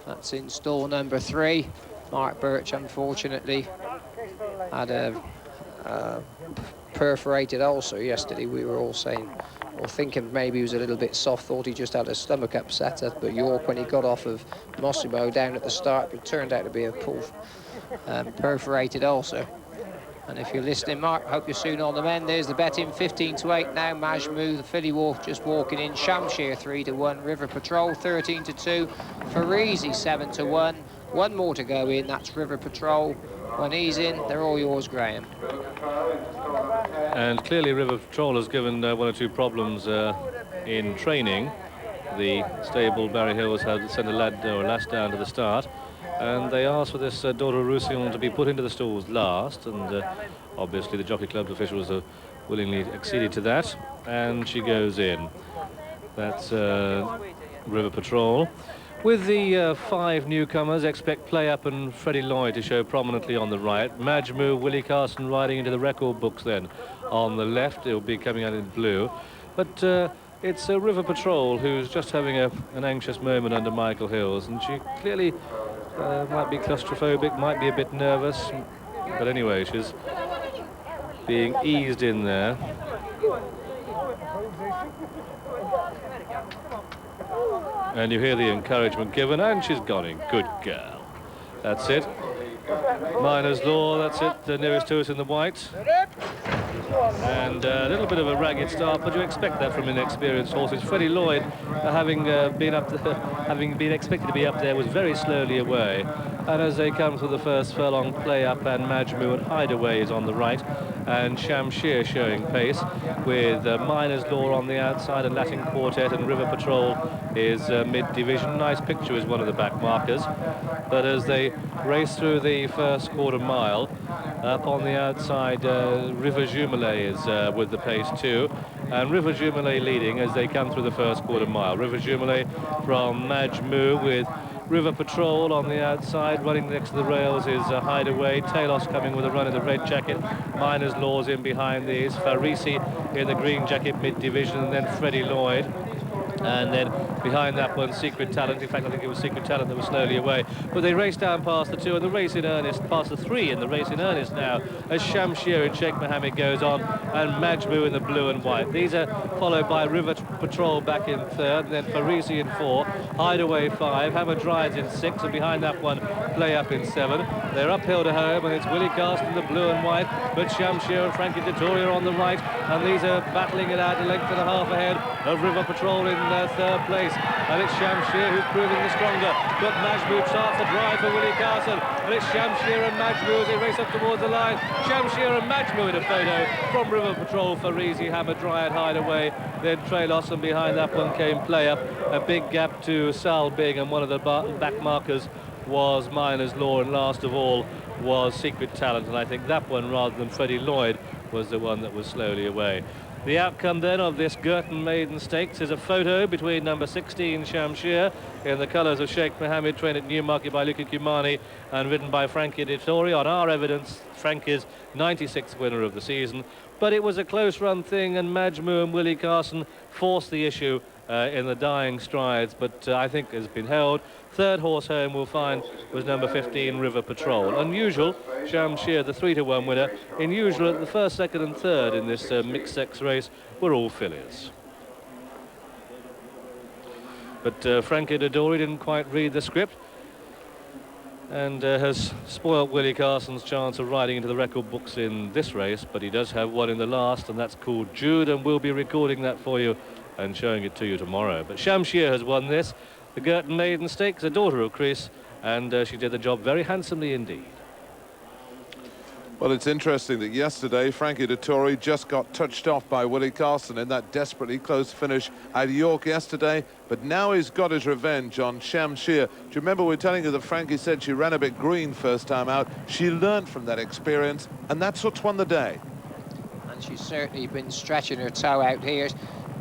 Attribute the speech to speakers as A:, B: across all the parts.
A: That's in stall number 3. Mark Birch, unfortunately, had a perforated ulcer yesterday. We were all saying, or thinking maybe he was a little bit soft, thought he just had a stomach upset at York when he got off of Mossimo down at the start, but it turned out to be a perforated ulcer. And if you're listening, Mark, hope you're soon on the mend. There's the bet in 15-8 now. Majmou, the filly wolf, just walking in. Shamshir 3-1. River Patrol 13-2. Farizi 7-1. One more to go in. That's River Patrol. When he's in, they're all yours, Graham.
B: And clearly River Patrol has given 1 or 2 problems in training. The stable Barry Hills had sent a lad or a lass down to the start, and they asked for this Dora Roussillon to be put into the stalls last, and obviously the Jockey Club officials have willingly acceded to that, and she goes in. That's River Patrol. With the 5 newcomers, expect Play Up and Freddie Lloyd to show prominently on the right. Majmou, Willie Carson riding into the record books then on the left. It'll be coming out in blue. But it's River Patrol who's just having an anxious moment under Michael Hills, and she clearly might be claustrophobic, might be a bit nervous. But anyway, she's being eased in there. And you hear the encouragement given, and she's gone in. Good girl. That's it. Miner's Law, that's it. The nearest to us in the white. And a little bit of a ragged start, but you expect that from inexperienced horses. Freddie Lloyd, having been expected to be up there, was very slowly away. And as they come to the first furlong, Play Up and Majmou and Hideaway is on the right, and Shamshir showing pace, with Miner's Law on the outside, and Latin Quartet, and River Patrol is mid-division. Nice picture is one of the back markers. But as they race through the first quarter mile, up on the outside, River Jumelé is with the pace too, and River Jumelé leading as they come through the first quarter mile. River Jumelé from Majmou, with River Patrol on the outside. Running next to the rails is Hideaway. Talos coming with a run in the red jacket. Miner's Laws in behind these. Farisi in the green jacket mid-division, and then Freddie Lloyd. And then behind that one, Secret Talent. In fact, I think it was Secret Talent that was slowly away. But they race down past the 2, and the race in earnest, past the 3 in the race in earnest now, as Shamshir and Sheikh Mohammed goes on, and Majmou in the blue and white. These are followed by River Patrol back in 3rd, and then Farisi in 4, Hideaway 5, Hammer Drives in 6, and behind that one, Play Up in 7. They're uphill to home, and it's Willie Carson in the blue and white, but Shamshir and Frankie Dettori on the right, and these are battling it out a length and a half ahead of River Patrol in 3rd place, and it's Shamshir who's proving the stronger, but Majmou starts the drive for Willie Carson, and it's Shamshir and Majmou as they race up towards the line. Shamshir and Majmou in a photo from River Patrol. Farisi, Hammer, Dryad, Hideaway, then Tralos, and behind that one came Play Up. A big gap to Sal Big, and one of the back markers was Miner's Law, and last of all was Secret Talent, and I think that one, rather than Freddie Lloyd, was the one that was slowly away. The outcome then of this Girton Maiden Stakes is a photo between number 16 Shamshir in the colours of Sheikh Mohammed, trained at Newmarket by Luca Cumani and ridden by Frankie Dettori. On our evidence, Frankie's 96th winner of the season. But it was a close run thing, and Majmou and Willie Carson forced the issue in the dying strides, but I think has been held. 3rd horse home we'll find was number 15 River Patrol. Unusual, Shamshir the 3-1 winner. Unusual at the 1st, 2nd and 3rd in this mixed sex race were all fillies. But Frankie Dettori didn't quite read the script, and has spoilt Willie Carson's chance of riding into the record books in this race, but he does have one in the last, and that's called Jude, and we'll be recording that for you and showing it to you tomorrow. But Shamshir has won this, the Girton Maiden Stakes, a daughter of Chris, and she did the job very handsomely indeed.
C: Well, it's interesting that yesterday Frankie Dettori just got touched off by Willie Carson in that desperately close finish at York yesterday, but now he's got his revenge on Shamshir. Do you remember we were telling you that Frankie said she ran a bit green first time out? She learned from that experience, and that's what's won the day.
A: And she's certainly been stretching her toe out here.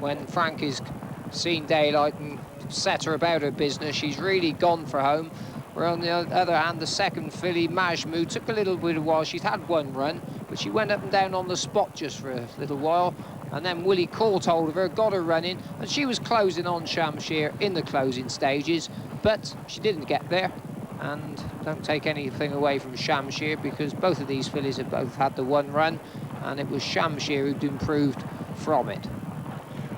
A: When Frankie's seen daylight and set her about her business, she's really gone for home. Where on the other hand, the second filly, Majmou, took a little bit of a while. She's had one run, but she went up and down on the spot just for a little while. And then Willie caught hold of her, got her running, and she was closing on Shamshir in the closing stages. but she didn't get there. And don't take anything away from Shamshir, because both of these fillies have both had the one run, and it was Shamshir who'd improved from it.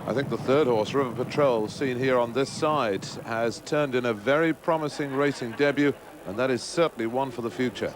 C: I think the third horse, River Patrol, seen here on this side, has turned in a very promising racing debut, and that is certainly one for the future.